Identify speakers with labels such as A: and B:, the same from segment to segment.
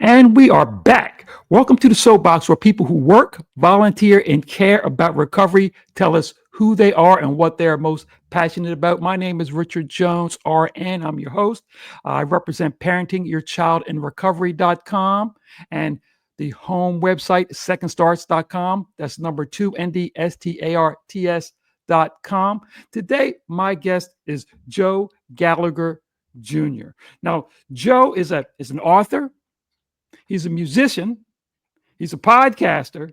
A: And we are back. Welcome to the SoapBox, where people who work, volunteer, and care about recovery tell us who they are and what they are most passionate about. My name is Richard Jones, RN. I'm your host. I represent Parenting Your Child in Recovery.com and the home website, secondstarts.com. That's number two, NDSTARTS.com. Today, my guest is Joe Gallagher Jr. Now, Joe is an author. He's a musician, he's a podcaster,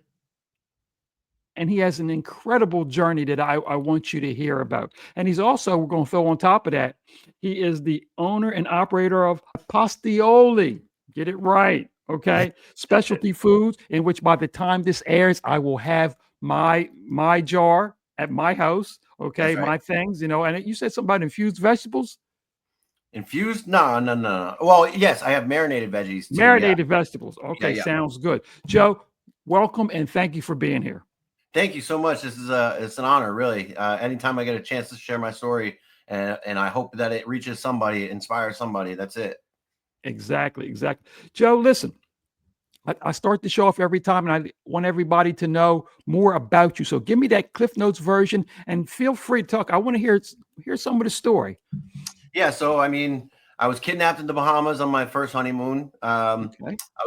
A: and he has an incredible journey that I want you to hear about. And he's also, we're going to throw on top of that, he is the owner and operator of Apastioli. Get it right, okay? Specialty foods, in which by the time this airs, I will have my jar at my house, okay?
B: That's right.
A: My things, and you said something about infused vegetables.
B: Infused? No, no, no. Well, yes, I have marinated veggies too. Yeah.
A: Marinated vegetables.
B: Yeah,
A: Okay,
B: yeah.
A: sounds good. Joe, welcome and thank you for being here.
B: Thank you so much. It's an honor, really. Anytime I get a chance to share my story, and I hope that it reaches somebody, inspires somebody. That's it.
A: Exactly, exactly. Joe, listen, I start the show off every time and I want everybody to know more about you. So give me that Cliff Notes version and feel free to talk. I want to hear some of the story.
B: Yeah. So, I mean, I was kidnapped in the Bahamas on my first honeymoon.
A: Okay.
B: I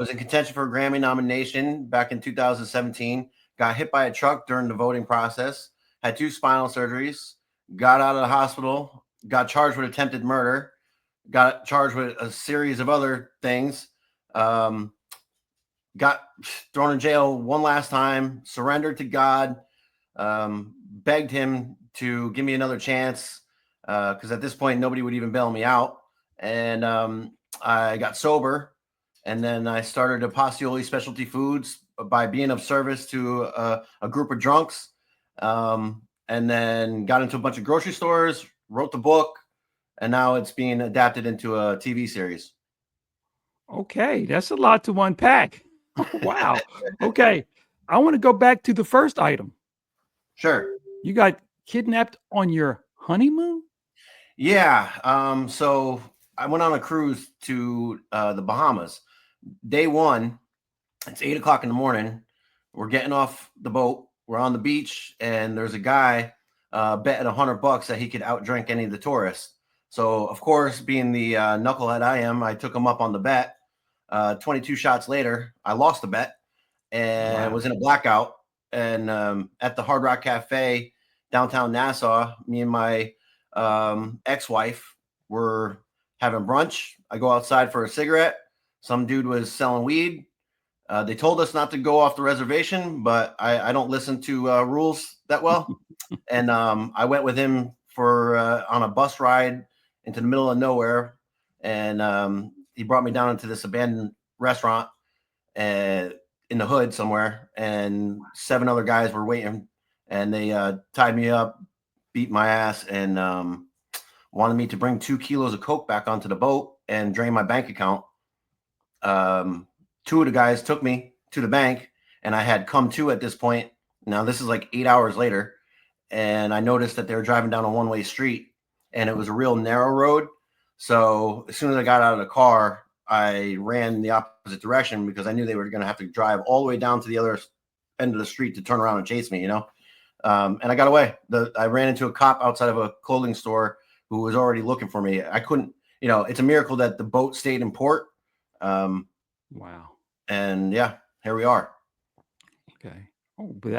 B: was in contention for a Grammy nomination back in 2017. Got hit by a truck during the voting process. Had 2 spinal surgeries. Got out of the hospital. Got charged with attempted murder. Got charged with a series of other things. Got thrown in jail one last time. Surrendered to God. Begged him to give me another chance because at this point nobody would even bail me out. And I got sober, and then I started Apastioli Specialty Foods by being of service to a group of drunks, and then got into a bunch of grocery stores, wrote the book, and now it's being adapted into a TV series.
A: Okay, that's a lot to unpack. Wow. Okay. I want to go back to the first item.
B: Sure.
A: You got kidnapped on your honeymoon?
B: Yeah. So I went on a cruise to the Bahamas. Day one, it's 8 o'clock in the morning. We're getting off the boat. We're on the beach, and there's a guy betting $100 that he could outdrink any of the tourists. So, of course, being the knucklehead I am, I took him up on the bet. 22 shots later, I lost the bet and was in a blackout. And at the Hard Rock Cafe downtown Nassau, me and my ex-wife were having brunch. I go outside for a cigarette. Some dude was selling weed. They told us not to go off the reservation, but I don't listen to rules that well. And I went with him for on a bus ride into the middle of nowhere. And he brought me down into this abandoned restaurant in the hood somewhere. And 7 other guys were waiting, and they tied me up, beat my ass, and wanted me to bring 2 kilos of coke back onto the boat and drain my bank account. 2 of the guys took me to the bank, and I had come to at this point. Now this is like 8 hours later, and I noticed that they were driving down a one-way street, and it was a real narrow road. So as soon as I got out of the car, I ran the opposite direction because I knew they were going to have to drive all the way down to the other end of the street to turn around and chase me, And I got away. I ran into a cop outside of a clothing store who was already looking for me. I couldn't, it's a miracle that the boat stayed in port.
A: Wow.
B: And yeah, here we are.
A: Okay. Oh, but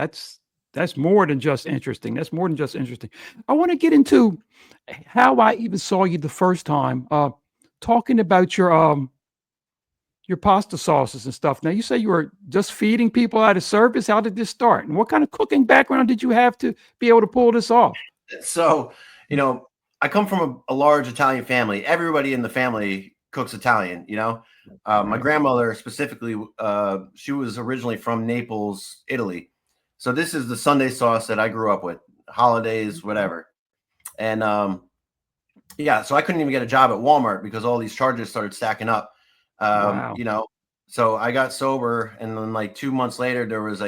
A: that's more than just interesting. That's more than just interesting. I want to get into how I even saw you the first time. Talking about your pasta sauces and stuff. Now you say you were just feeding people out of service. How did this start? And what kind of cooking background did you have to be able to pull this off?
B: So, I come from a large Italian family. Everybody in the family cooks Italian, My grandmother specifically, she was originally from Naples, Italy. So this is the Sunday sauce that I grew up with, holidays, whatever. And yeah, so I couldn't even get a job at Walmart because all these charges started stacking up. So I got sober, and then like 2 months later, there was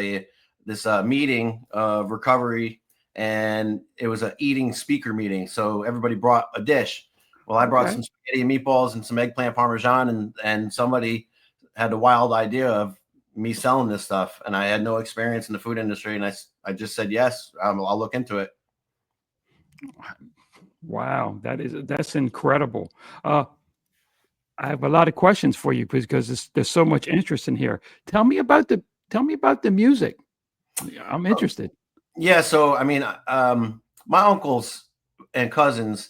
B: this meeting of recovery, and it was an eating speaker meeting. So everybody brought a dish. Well, I brought some spaghetti and meatballs and some eggplant parmesan, and somebody had the wild idea of me selling this stuff, and I had no experience in the food industry, and I just said yes, I'll look into it.
A: Wow, that's incredible. I have a lot of questions for you because there's so much interest in here. Tell me about the music. I'm interested.
B: Yeah, so I mean, my uncles and cousins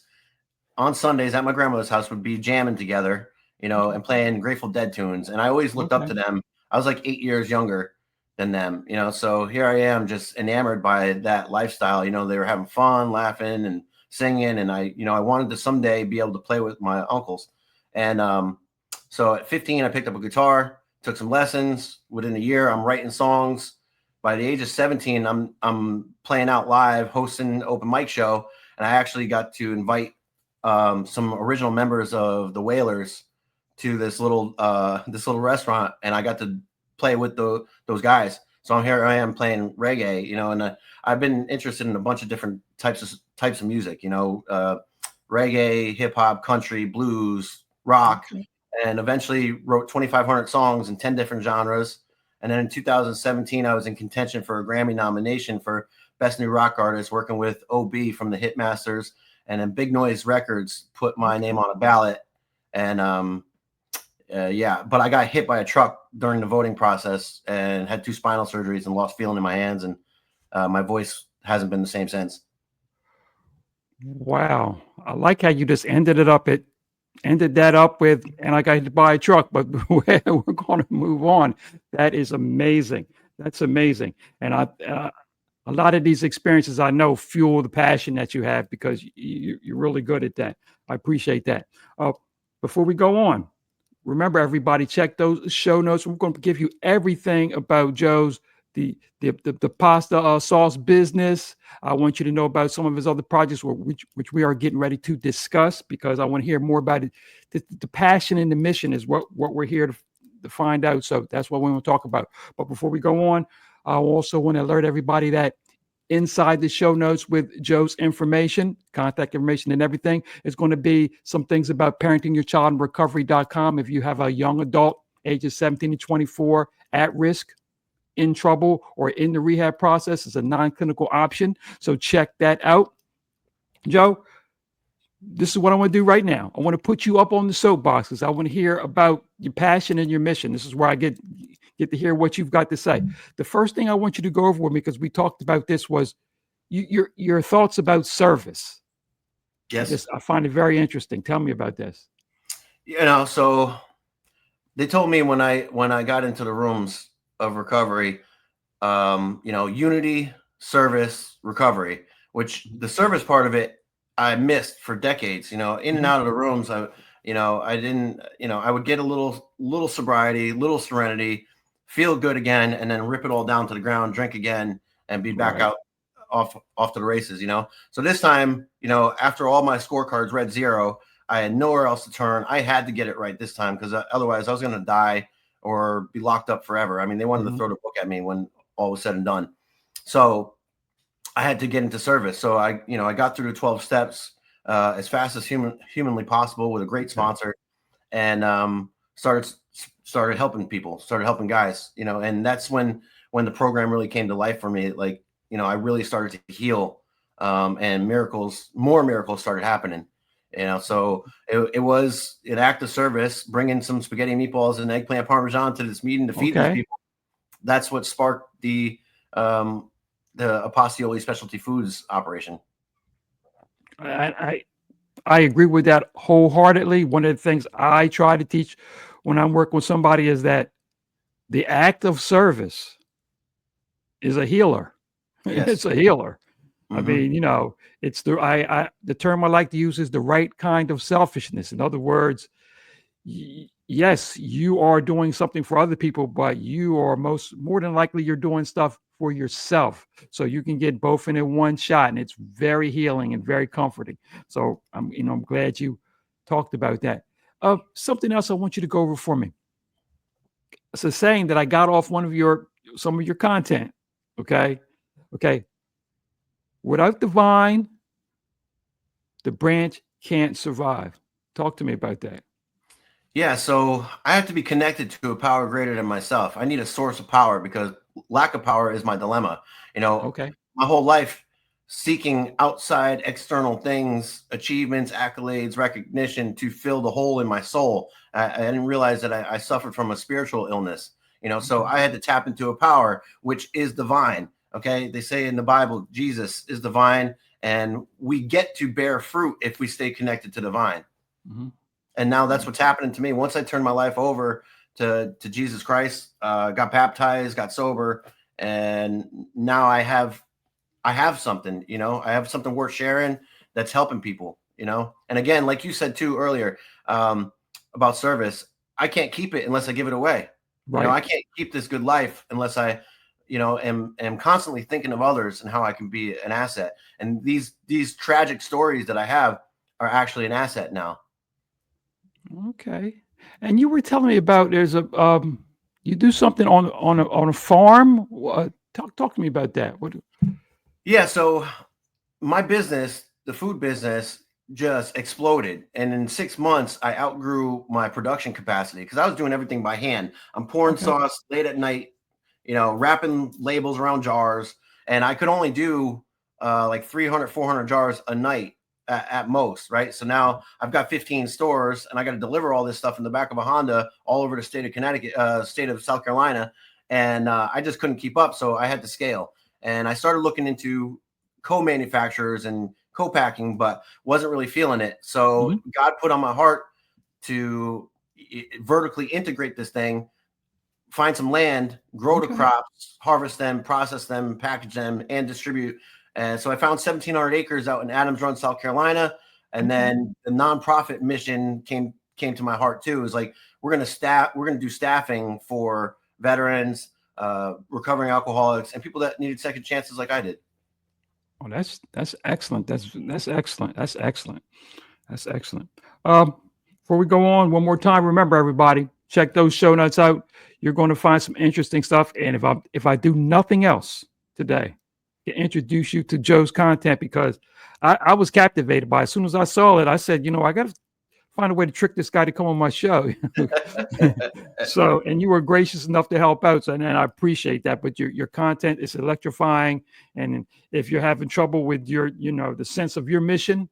B: on Sundays at my grandmother's house would be jamming together, and playing Grateful Dead tunes. And I always looked up
A: Okay.
B: to them. I was like 8 years younger than them, so here I am just enamored by that lifestyle. They were having fun, laughing and singing. And I wanted to someday be able to play with my uncles. And so at 15, I picked up a guitar, took some lessons. Within a year, I'm writing songs. By the age of 17, I'm playing out live, hosting an open mic show. And I actually got to invite some original members of the Whalers to this little restaurant, and I got to play with those guys. So here I am playing reggae, and I've been interested in a bunch of different types of music, reggae, hip hop, country, blues, rock, and eventually wrote 2,500 songs in 10 different genres. And then in 2017, I was in contention for a Grammy nomination for Best New Rock Artist, working with OB from the Hitmasters. And then Big Noise Records put my name on a ballot. And but I got hit by a truck during the voting process and had 2 spinal surgeries and lost feeling in my hands. And my voice hasn't been the same since.
A: Wow. I like how you just ended that up with, and I got hit by a truck, but we're going to move on. That is amazing. That's amazing. And a lot of these experiences I know fuel the passion that you have because you're really good at that. I appreciate that. Before we go on, remember everybody, check those show notes. We're going to give you everything about Joe's the pasta sauce business. I want you to know about some of his other projects, which we are getting ready to discuss, because I want to hear more about it. The passion and the mission is what we're here to find out. So that's what we want to talk about. But before we go on, I also want to alert everybody that inside the show notes with Joe's information, contact information and everything, is going to be some things about parenting your child and recovery.com. If you have a young adult, ages 17 to 24, at risk, in trouble, or in the rehab process, it's a non-clinical option. So check that out. Joe, this is what I want to do right now. I want to put you up on the soapbox because I want to hear about your passion and your mission. This is where I get to hear what you've got to say. The first thing I want you to go over with me, because we talked about this, was your thoughts about service.
B: Yes.
A: I find it very interesting. Tell me about this.
B: So they told me when I got into the rooms of recovery, unity, service, recovery, which the service part of it I missed for decades. In and out of the rooms, I didn't, I would get a little sobriety, little serenity, feel good again, and then rip it all down to the ground, drink again, and be back out off to the races. So this time, after all my scorecards read 0, I had nowhere else to turn. I had to get it right this time, because otherwise I was going to die or be locked up forever. I mean, they wanted to throw the book at me when all was said and done. So I had to get into service. So I got through the 12 steps as fast as humanly possible with a great sponsor, and started helping people, started helping guys, and that's when the program really came to life for me. Like, I really started to heal, and more miracles started happening. So it was an act of service, bringing some spaghetti meatballs and eggplant parmesan to this meeting to feed these people. That's what sparked the Apastioli Specialty Foods operation.
A: I agree with that wholeheartedly. One of the things I try to teach when I'm working with somebody is that the act of service is a healer. Yes. It's a healer. I mean, it's the term I like to use is the right kind of selfishness. In other words, yes, you are doing something for other people, but you are more than likely you're doing stuff for yourself. So you can get both in one shot, and it's very healing and very comforting. So I'm glad you talked about that. Something else I want you to go over for me. It's a saying that I got off some of your content. Okay. Without the vine, the branch can't survive. Talk to me about that.
B: Yeah, so I have to be connected to a power greater than myself. I need a source of power because lack of power is my dilemma. You know,
A: Okay.
B: my whole life seeking outside external things, achievements, accolades, recognition to fill the hole in my soul. I didn't realize that I suffered from a spiritual illness, so
A: Okay.
B: I had to tap into a power which is divine. Okay. They say in the Bible, Jesus is divine, and we get to bear fruit if we stay connected to divine.
A: Hmm.
B: And now that's what's happening to me. Once I turned my life over to Jesus Christ, got baptized, got sober, and now I have something. I have something worth sharing that's helping people. And again, like you said too earlier, about service, I can't keep it unless I give it away.
A: Right.
B: I can't keep this good life unless I am constantly thinking of others and how I can be an asset. And these tragic stories that I have are actually an asset now.
A: Okay. And you were telling me about there's a you do something on a farm. Talk to me about that. What?
B: Yeah, so my business, the food business, just exploded. And in 6 months, I outgrew my production capacity because I was doing everything by hand. I'm pouring
A: Okay.
B: sauce late at night, wrapping labels around jars. And I could only do like 300, 400 jars a night at most, right? So now I've got 15 stores and I got to deliver all this stuff in the back of a Honda all over the state of Connecticut, state of South Carolina. And I just couldn't keep up. So I had to scale. And I started looking into co-manufacturers and co-packing, but wasn't really feeling it. So
A: Mhm.
B: God put on my heart to vertically integrate this thing, find some land, grow the
A: Okay.
B: crops, harvest them, process them, package them, and distribute. And so I found 1,700 acres out in Adams Run, South Carolina. And
A: Okay.
B: then the nonprofit mission came to my heart too. It was like, we're going to do staffing for veterans, recovering alcoholics, and people that needed second chances like I did.
A: Oh, that's excellent. That's excellent. That's excellent. That's excellent. Before we go on, one more time, remember everybody, check those show notes out. You're going to find some interesting stuff. And if I do nothing else today, to introduce you to Joe's content because I was captivated by it. As soon as I saw it, I said, I got to find a way to trick this guy to come on my show. So, and you were gracious enough to help out. So, and I appreciate that. But your content is electrifying. And if you're having trouble with the sense of your mission,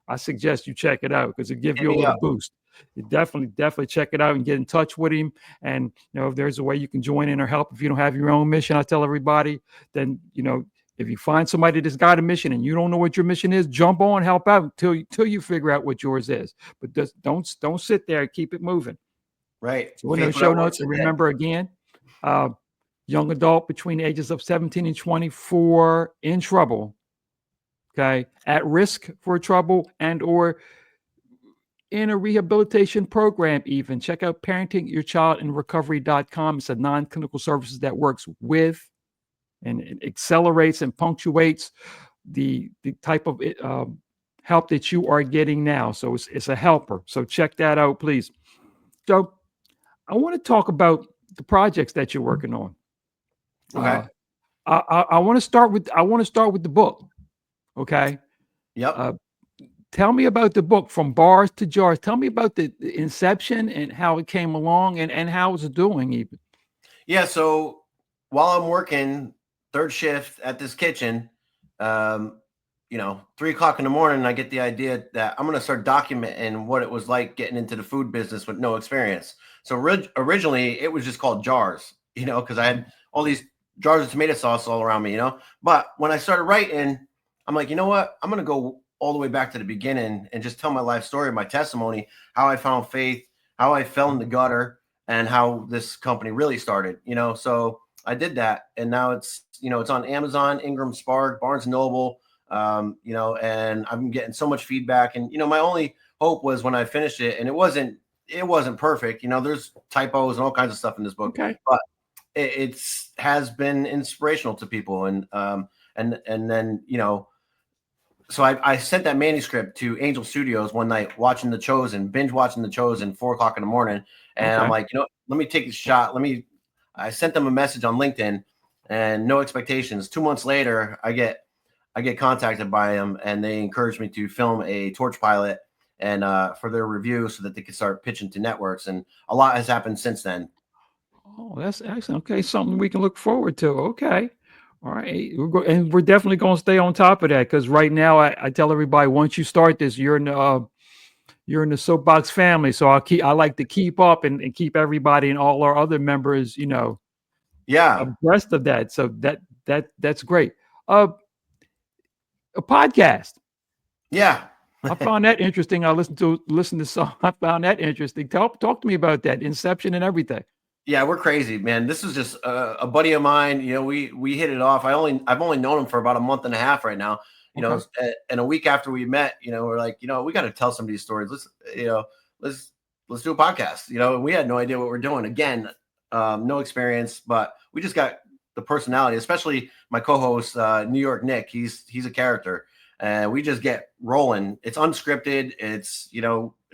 A: I suggest you check it out because it give
B: Hit
A: you a
B: me
A: little
B: up.
A: boost. You definitely check it out and get in touch with him. And if there's a way you can join in or help if you don't have your own mission, I tell everybody, then if you find somebody that's got a mission and you don't know what your mission is, jump on, help out till you figure out what yours is. But just don't sit there, keep it moving.
B: Right.
A: So in those
B: Faith
A: show
B: without
A: notes,
B: works
A: and
B: is dead.
A: remember again, uh, young adult between the ages of 17 and 24 in trouble, okay, at risk for trouble and or in a rehabilitation program even. Check out parentingyourchildinrecovery.com. It's a non-clinical services that works with and it accelerates and punctuates the type of help that you are getting now. So it's a helper. So check that out, please. So I want to talk about the projects that you're working on.
B: Okay.
A: Uh, I want to start with the book. Okay.
B: Yep.
A: Uh, Tell me about the book From Bars to Jars. Tell me about the inception and how it came along and how it's doing even.
B: Yeah. So while I'm working third shift at this kitchen, um, 3 o'clock in the morning, I get the idea that I'm going to start documenting what it was like getting into the food business with no experience. So originally it was just called jars, because I had all these jars of tomato sauce all around me, but when I started writing, I'm like, you know what? I'm going to go all the way back to the beginning and just tell my life story, my testimony, how I found faith, how I fell in the gutter, and how this company really started, so I did that. And now it's on Amazon, Ingram Spark, Barnes and Noble, and I'm getting so much feedback. And, my only hope was when I finished it, and it wasn't perfect. There's typos and all kinds of stuff in this book,
A: Okay.
B: but it's has been inspirational to people. And then, so I sent that manuscript to Angel Studios one night, watching The Chosen, binge watching The Chosen, 4 o'clock in the morning. And I'm
A: Okay.
B: like, let me take a shot. I sent them a message on LinkedIn and no expectations. 2 months later, I get contacted by them and they encouraged me to film a torch pilot. and for their review so that they could start pitching to networks. And a lot has happened since then.
A: Oh, that's excellent. Okay, something we can look forward to. Okay. All right. And we're definitely going to stay on top of that because right now I tell everybody once you start this, you're in the soapbox family. So I like to keep up and keep everybody and all our other members,
B: Yeah.
A: abreast of that. So that's great. Uh, a podcast.
B: Yeah.
A: I found that interesting. I listened to some. I found that interesting. Talk to me about that inception and everything.
B: Yeah, we're crazy, man. This is just a buddy of mine. We hit it off. I've only known him for about a month and a half right now.
A: Okay.
B: And a week after we met, we're like, we got to tell some of these stories. Let's do a podcast. And we had no idea what we're doing. Again, no experience, but we just got the personality. Especially my co-host, New York Nick. He's a character, and we just get rolling. It's unscripted. It's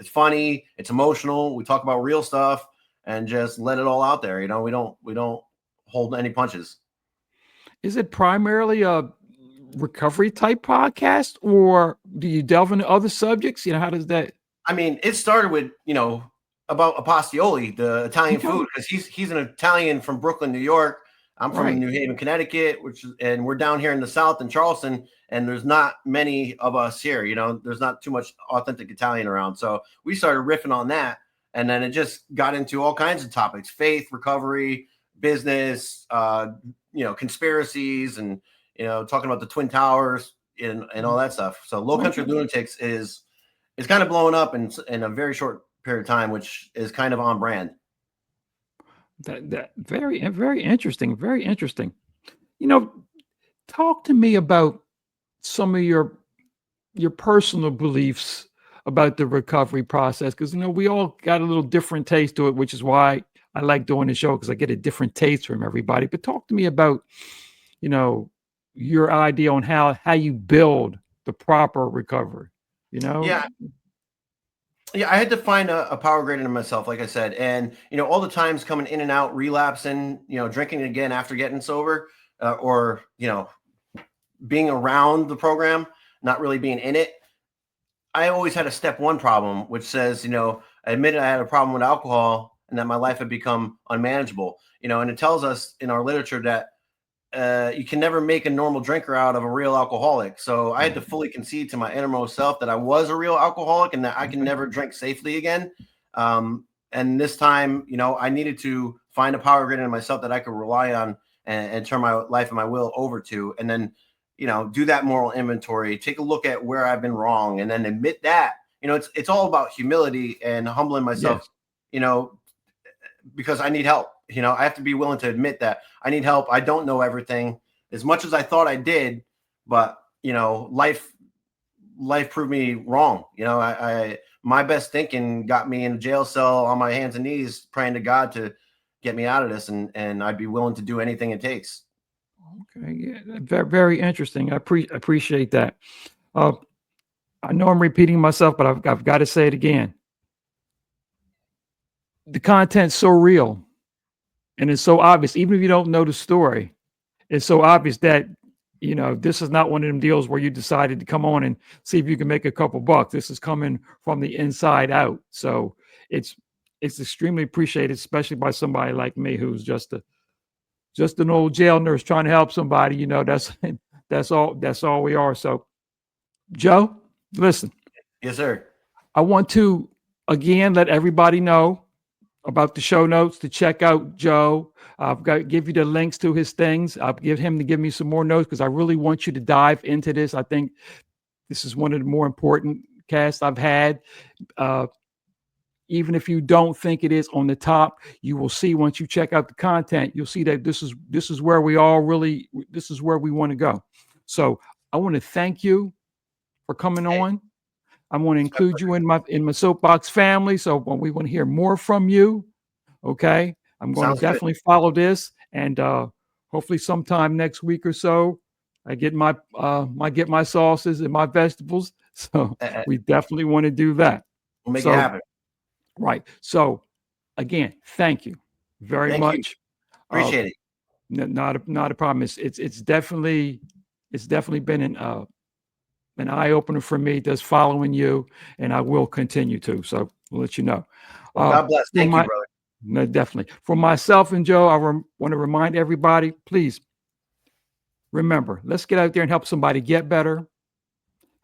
B: funny. It's emotional. We talk about real stuff. And just let it all out there. We don't hold any punches.
A: Is it primarily a recovery type podcast, or do you delve into other subjects? How does that?
B: I mean, it started with about Apastioli, the Italian food, because he's an Italian from Brooklyn, New York. I'm from New Haven, Connecticut, and we're down here in the South in Charleston, and there's not many of us here. There's not too much authentic Italian around, so we started riffing on that. And then it just got into all kinds of topics: faith, recovery, business, conspiracies, and talking about the Twin Towers and all that stuff. So Low Country Lunatics is kind of blowing up in a very short period of time, which is kind of on brand.
A: That very, very interesting. Very interesting. Talk to me about some of your personal beliefs about the recovery process, because we all got a little different taste to it, which is why I like doing the show, because I get a different taste from everybody. But talk to me about your idea on how you build the proper recovery.
B: Yeah I had to find a power greater than myself, like I said. And all the times coming in and out, relapsing, drinking again after getting sober, or being around the program, not really being in it. I always had a step one problem, which says, I admitted I had a problem with alcohol and that my life had become unmanageable, and it tells us in our literature that you can never make a normal drinker out of a real alcoholic. So I had to fully concede to my innermost self that I was a real alcoholic and that I can never drink safely again. And this time, I needed to find a power greater than myself that I could rely on and turn my life and my will over to. And then do that moral inventory, take a look at where I've been wrong, and then admit that. It's all about humility and humbling myself, because I need help. I have to be willing to admit that I need help. I don't know everything as much as I thought I did, but life proved me wrong. My best thinking got me in a jail cell on my hands and knees, praying to God to get me out of this, and I'd be willing to do anything it takes.
A: Okay, yeah, very, very interesting. I appreciate that. I know I'm repeating myself, but I've got to say it again. The content's so real, and it's so obvious. Even if you don't know the story, it's so obvious that this is not one of them deals where you decided to come on and see if you can make a couple bucks. This is coming from the inside out, so it's extremely appreciated, especially by somebody like me who's just an old jail nurse trying to help somebody. That's all we are. So, Joe, listen.
B: Yes, sir.
A: I want to again let everybody know about the show notes to check out Joe. I've got to give you the links to his things. I'll give him to give me some more notes because I really want you to dive into this. I think this is one of the more important casts I've had. Even if you don't think it is on the top, you will see once you check out the content, you'll see that this is where we want to go. So I want to thank you for coming on. I want to include you in my soapbox family. So when we want to hear more from you, okay, I'm going to definitely follow this, and hopefully sometime next week or so, I get my sauces and my vegetables. So we definitely want to do that.
B: We'll make it happen.
A: Right. So again, thank you very much.
B: Appreciate it.
A: Not a problem. It's definitely been an eye opener for me, just following you, and I will continue to. So we'll let you know.
B: Well, God bless.
A: for
B: Thank you,
A: my-
B: brother.
A: No, definitely. For myself and Joe, I want to remind everybody, please remember, let's get out there and help somebody get better,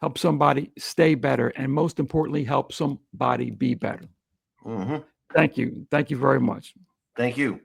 A: help somebody stay better, and most importantly, help somebody be better.
B: Hmm.
A: Thank you. Thank you very much.
B: Thank you.